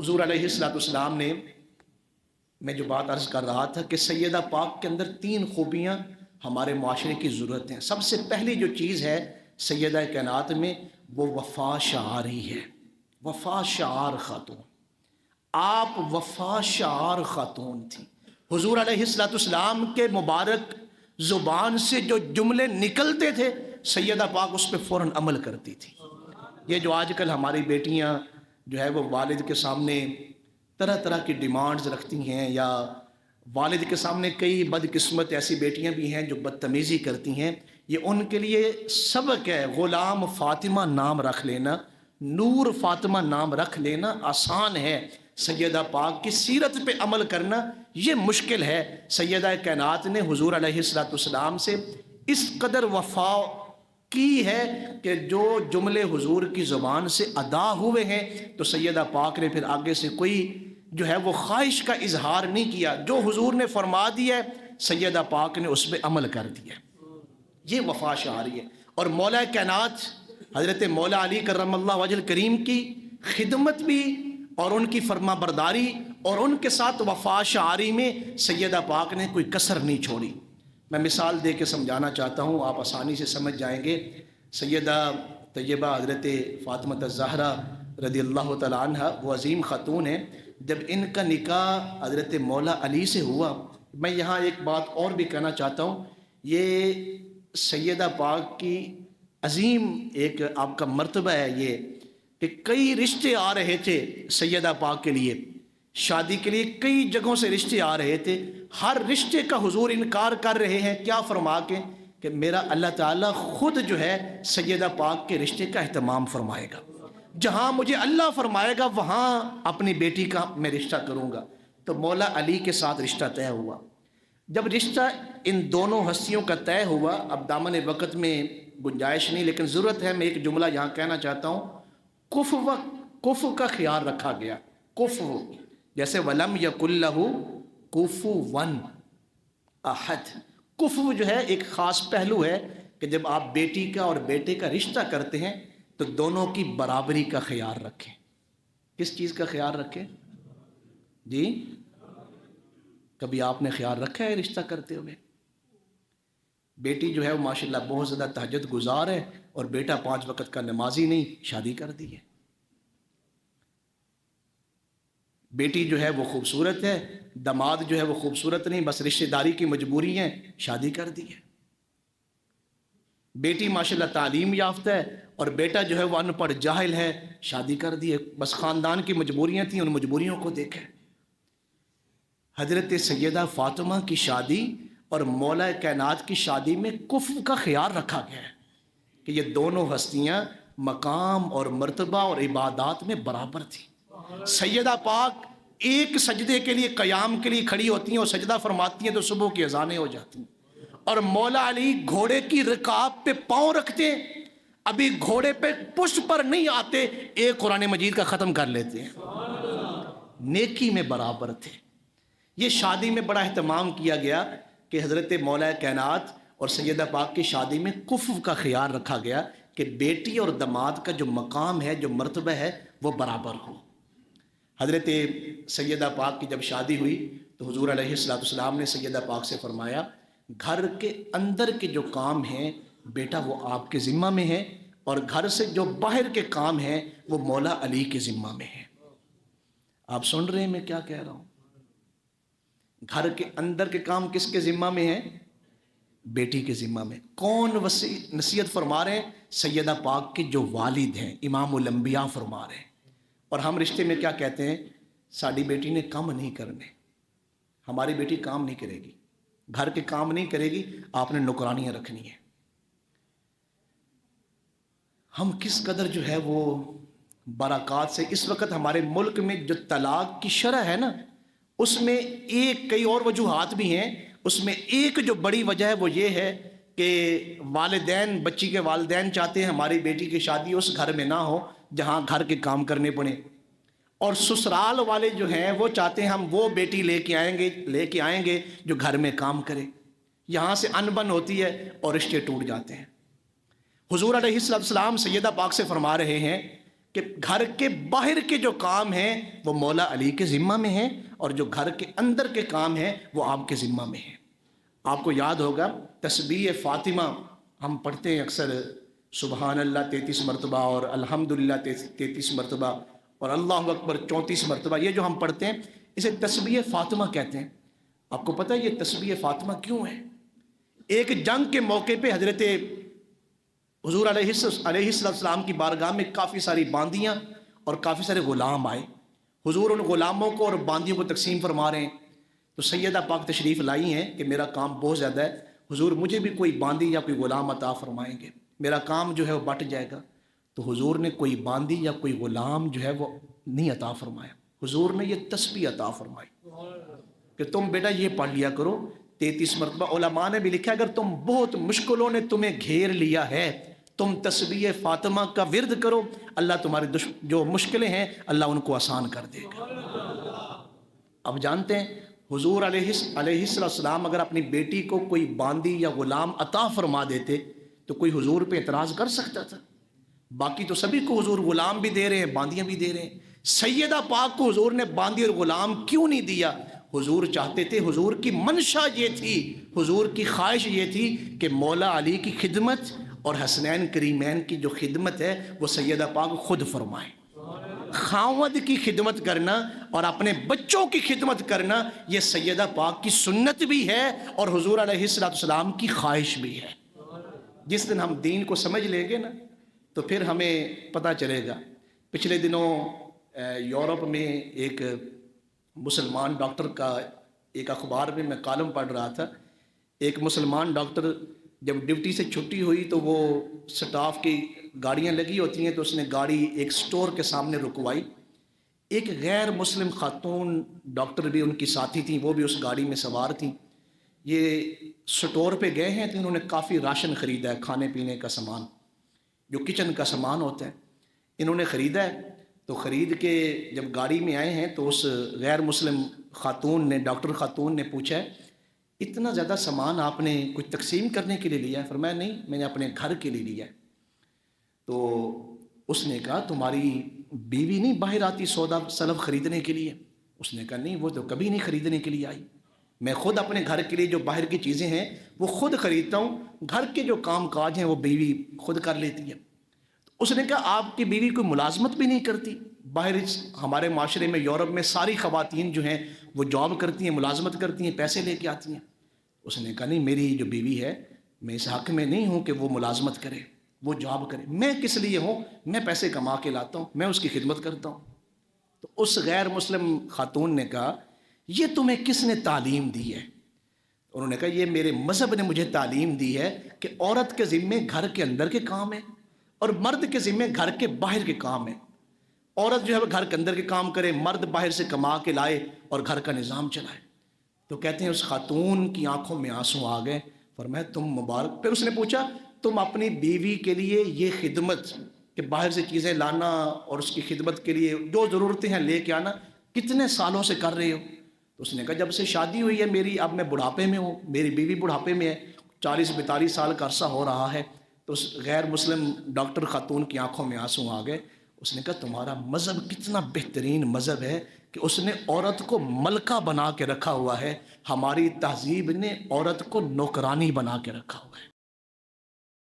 حضور علیہ السلام نے، میں جو بات عرض کر رہا تھا کہ سیدہ پاک کے اندر 3 خوبیاں ہمارے معاشرے کی ضرورت ہیں۔ سب سے پہلی جو چیز ہے سیدہ کائنات میں، وہ وفا شعاری ہے۔ وفا شعار خاتون، آپ وفا شعار خاتون تھیں۔ حضور علیہ السلام کے مبارک زبان سے جو جملے نکلتے تھے سیدہ پاک اس پہ فوراً عمل کرتی تھی۔ یہ جو آج کل ہماری بیٹیاں جو ہے وہ والد کے سامنے طرح طرح کی ڈیمانڈز رکھتی ہیں، یا والد کے سامنے کئی بدقسمت ایسی بیٹیاں بھی ہیں جو بدتمیزی کرتی ہیں، یہ ان کے لیے سبق ہے۔ غلام فاطمہ نام رکھ لینا، نور فاطمہ نام رکھ لینا آسان ہے، سیدہ پاک کی سیرت پہ عمل کرنا یہ مشکل ہے۔ سیدہ کائنات نے حضور علیہ السلام سے اس قدر وفا کی ہے کہ جو جملے حضور کی زبان سے ادا ہوئے ہیں تو سیدہ پاک نے پھر آگے سے کوئی جو ہے وہ خواہش کا اظہار نہیں کیا، جو حضور نے فرما دیا ہے سیدہ پاک نے اس پہ عمل کر دیا۔ یہ وفا شعاری ہے۔ اور مولا کائنات حضرت مولا علی کرم اللہ وجہ کریم کی خدمت بھی اور ان کی فرما برداری اور ان کے ساتھ وفا شعاری میں سیدہ پاک نے کوئی کسر نہیں چھوڑی۔ میں مثال دے کے سمجھانا چاہتا ہوں، آپ آسانی سے سمجھ جائیں گے۔ سیدہ طیبہ حضرت فاطمہ الزہرا رضی اللہ تعالیٰ عنہ وہ عظیم خاتون ہیں، جب ان کا نکاح حضرت مولا علی سے ہوا، میں یہاں ایک بات اور بھی کہنا چاہتا ہوں، یہ سیدہ پاک کی عظیم ایک آپ کا مرتبہ ہے یہ کہ کئی رشتے آ رہے تھے سیدہ پاک کے لیے، شادی کے لیے کئی جگہوں سے رشتے آ رہے تھے، ہر رشتے کا حضور انکار کر رہے ہیں، کیا فرما کے کہ میرا اللہ تعالیٰ خود جو ہے سیدہ پاک کے رشتے کا اہتمام فرمائے گا، جہاں مجھے اللہ فرمائے گا وہاں اپنی بیٹی کا میں رشتہ کروں گا۔ تو مولا علی کے ساتھ رشتہ طے ہوا۔ جب رشتہ ان دونوں ہستیوں کا طے ہوا، اب دامن وقت میں گنجائش نہیں لیکن ضرورت ہے، میں ایک جملہ یہاں کہنا چاہتا ہوں، کفو کا خیال رکھا گیا۔ کفو جیسے ولم یکن لہ کفوا احد، کفو جو ہے ایک خاص پہلو ہے کہ جب آپ بیٹی کا اور بیٹے کا رشتہ کرتے ہیں تو دونوں کی برابری کا خیال رکھیں۔ کس چیز کا خیال رکھیں جی؟ کبھی آپ نے خیال رکھا ہے رشتہ کرتے ہوئے؟ بیٹی جو ہے وہ ماشاءاللہ بہت زیادہ تہجد گزار ہے اور بیٹا 5 وقت کا نمازی نہیں، شادی کر دی ہے۔ بیٹی جو ہے وہ خوبصورت ہے، داماد جو ہے وہ خوبصورت نہیں، بس رشتہ داری کی مجبوری ہے، شادی کر دی ہے۔ بیٹی ماشاءاللہ تعلیم یافتہ ہے اور بیٹا جو ہے وہ ان پڑھ جاہل ہے، شادی کر دی ہے، بس خاندان کی مجبوریاں تھیں، ان مجبوریوں کو دیکھیں۔ حضرت سیدہ فاطمہ کی شادی اور مولا کائنات کی شادی میں کفو کا خیال رکھا گیا ہے کہ یہ دونوں ہستیاں مقام اور مرتبہ اور عبادات میں برابر تھیں۔ سیدہ پاک ایک سجدے کے لیے قیام کے لیے کھڑی ہوتی ہیں اور سجدہ فرماتی ہیں تو صبح کی اذانیں ہو جاتی ہیں، اور مولا علی گھوڑے کی رکاب پہ پاؤں رکھتے ہیں، ابھی گھوڑے پہ پشت پر نہیں آتے ایک قرآن مجید کا ختم کر لیتے ہیں۔ نیکی میں برابر تھے۔ یہ شادی میں بڑا اہتمام کیا گیا کہ حضرت مولا کائنات اور سیدہ پاک کی شادی میں کفو کا خیال رکھا گیا کہ بیٹی اور داماد کا جو مقام ہے، جو مرتبہ ہے، وہ برابر ہو۔ حضرت سیدہ پاک کی جب شادی ہوئی تو حضور علیہ السلام نے سیدہ پاک سے فرمایا گھر کے اندر کے جو کام ہیں بیٹا وہ آپ کے ذمہ میں ہے، اور گھر سے جو باہر کے کام ہیں وہ مولا علی کے ذمہ میں ہے۔ آپ سن رہے ہیں میں کیا کہہ رہا ہوں؟ گھر کے اندر کے کام کس کے ذمہ میں ہیں؟ بیٹی کے ذمہ میں۔ کون نصیحت فرما رہے ہیں؟ سیدہ پاک کے جو والد ہیں، امام الانبیاء فرما رہے ہیں۔ اور ہم رشتے میں کیا کہتے ہیں؟ ساڈی بیٹی نے کام نہیں کرنے، ہماری بیٹی کام نہیں کرے گی، گھر کے کام نہیں کرے گی، آپ نے نوکرانیاں رکھنی ہیں۔ ہم کس قدر جو ہے وہ برکات سے، اس وقت ہمارے ملک میں جو طلاق کی شرح ہے نا، اس میں کئی اور وجوہات بھی ہیں، اس میں ایک جو بڑی وجہ ہے وہ یہ ہے کہ والدین، بچی کے والدین چاہتے ہیں ہماری بیٹی کی شادی اس گھر میں نہ ہو جہاں گھر کے کام کرنے پڑیں، اور سسرال والے جو ہیں وہ چاہتے ہیں ہم وہ بیٹی لے کے آئیں گے جو گھر میں کام کرے۔ یہاں سے انبن ہوتی ہے اور رشتے ٹوٹ جاتے ہیں۔ حضور علیہ السلام سیدہ پاک سے فرما رہے ہیں کہ گھر کے باہر کے جو کام ہیں وہ مولا علی کے ذمہ میں ہیں، اور جو گھر کے اندر کے کام ہیں وہ آپ کے ذمہ میں ہیں۔ آپ کو یاد ہوگا تسبیح فاطمہ ہم پڑھتے ہیں اکثر، سبحان اللہ 33 مرتبہ اور الحمدللہ 33 مرتبہ اور اللہ اکبر 34 مرتبہ، یہ جو ہم پڑھتے ہیں اسے تسبیح فاطمہ کہتے ہیں۔ آپ کو پتہ ہے یہ تسبیح فاطمہ کیوں ہے؟ ایک جنگ کے موقع پہ حضرت حضور علیہ السلام کی بارگاہ میں کافی ساری باندیاں اور کافی سارے غلام آئے۔ حضور ان غلاموں کو اور باندیوں کو تقسیم فرما رہے ہیں، تو سیدہ پاک تشریف لائی ہیں کہ میرا کام بہت زیادہ ہے، حضور مجھے بھی کوئی باندی یا کوئی غلام عطا فرمائیں گے، میرا کام جو ہے وہ بٹ جائے گا۔ تو حضور نے کوئی باندی یا کوئی غلام جو ہے وہ نہیں عطا فرمایا، حضور نے یہ تسبیح عطا فرمائی کہ تم بیٹا یہ پڑھ لیا کرو 33 مرتبہ۔ علماء نے بھی لکھا اگر تم بہت مشکلوں نے تمہیں گھیر لیا ہے، تم تسبیح فاطمہ کا ورد کرو، اللہ تمہاری جو مشکلیں ہیں اللہ ان کو آسان کر دے گا۔ اب جانتے ہیں حضور علیہ السلام اگر اپنی بیٹی کو کوئی باندی یا غلام عطا فرما دیتے تو کوئی حضور پہ اعتراض کر سکتا تھا؟ باقی تو سبھی کو حضور غلام بھی دے رہے ہیں، باندیاں بھی دے رہے ہیں، سیدہ پاک کو حضور نے باندی اور غلام کیوں نہیں دیا؟ حضور چاہتے تھے، حضور کی منشا یہ تھی، حضور کی خواہش یہ تھی کہ مولا علی کی خدمت اور حسنین کریمین کی جو خدمت ہے وہ سیدہ پاک خود فرمائیں۔ خاوند کی خدمت کرنا اور اپنے بچوں کی خدمت کرنا یہ سیدہ پاک کی سنت بھی ہے اور حضور علیہ السلام کی خواہش بھی ہے۔ جس دن ہم دین کو سمجھ لیں گے نا تو پھر ہمیں پتہ چلے گا۔ پچھلے دنوں یورپ میں ایک مسلمان ڈاکٹر کا ایک اخبار میں کالم پڑھ رہا تھا۔ ایک مسلمان ڈاکٹر جب ڈیوٹی سے چھٹی ہوئی تو وہ سٹاف کی گاڑیاں لگی ہوتی ہیں تو اس نے گاڑی ایک سٹور کے سامنے رکوائی۔ ایک غیر مسلم خاتون ڈاکٹر بھی ان کی ساتھی تھیں، وہ بھی اس گاڑی میں سوار تھیں۔ یہ سٹور پہ گئے ہیں تو انہوں نے کافی راشن خریدا ہے، کھانے پینے کا سامان جو کچن کا سامان ہوتا ہے انہوں نے خریدا ہے۔ تو خرید کے جب گاڑی میں آئے ہیں تو اس غیر مسلم خاتون نے، ڈاکٹر خاتون نے پوچھا ہے اتنا زیادہ سامان آپ نے کچھ تقسیم کرنے کے لیے لیا ہے؟ فرمایا نہیں، میں نے اپنے گھر کے لیے لیا ہے۔ تو اس نے کہا تمہاری بیوی نہیں باہر آتی سودا سلف خریدنے کے لیے؟ اس نے کہا نہیں، وہ تو کبھی نہیں خریدنے کے لیے آئی، میں خود اپنے گھر کے لیے جو باہر کی چیزیں ہیں وہ خود خریدتا ہوں، گھر کے جو کام کاج ہیں وہ بیوی خود کر لیتی ہے۔ اس نے کہا آپ کی بیوی کوئی ملازمت بھی نہیں کرتی؟ باہر ہمارے معاشرے میں یورپ میں ساری خواتین جو ہیں وہ جاب کرتی ہیں، ملازمت کرتی ہیں، پیسے لے کے آتی ہیں۔ اس نے کہا نہیں، میری جو بیوی ہے میں اس حق میں نہیں ہوں کہ وہ ملازمت کرے، وہ جاب کرے، میں کس لیے ہوں، میں پیسے کما کے لاتا ہوں، میں اس کی خدمت کرتا ہوں۔ تو اس غیر مسلم خاتون نے کہا یہ تمہیں کس نے تعلیم دی ہے؟ انہوں نے کہا یہ میرے مذہب نے مجھے تعلیم دی ہے کہ عورت کے ذمے گھر کے اندر کے کام ہیں اور مرد کے ذمے گھر کے باہر کے کام ہیں۔ عورت جو ہے وہ گھر کے اندر کے کام کرے، مرد باہر سے کما کے لائے اور گھر کا نظام چلائے۔ تو کہتے ہیں اس خاتون کی آنکھوں میں آنسو آ گئے، فرمایا تم مبارک۔ پھر اس نے پوچھا تم اپنی بیوی کے لیے یہ خدمت کہ باہر سے چیزیں لانا اور اس کی خدمت کے لیے جو ضرورتیں ہیں لے کے آنا کتنے سالوں سے کر رہے ہو؟ تو اس نے کہا جب سے شادی ہوئی ہے میری، اب میں بڑھاپے میں ہوں، میری بیوی بڑھاپے میں ہے، 40-42 سال کا عرصہ ہو رہا ہے۔ تو اس غیر مسلم ڈاکٹر خاتون کی آنکھوں میں آنسو آ گئے۔ اس نے کہا تمہارا مذہب کتنا بہترین مذہب ہے کہ اس نے عورت کو ملکہ بنا کے رکھا ہوا ہے، ہماری تہذیب نے عورت کو نوکرانی بنا کے رکھا ہوا ہے۔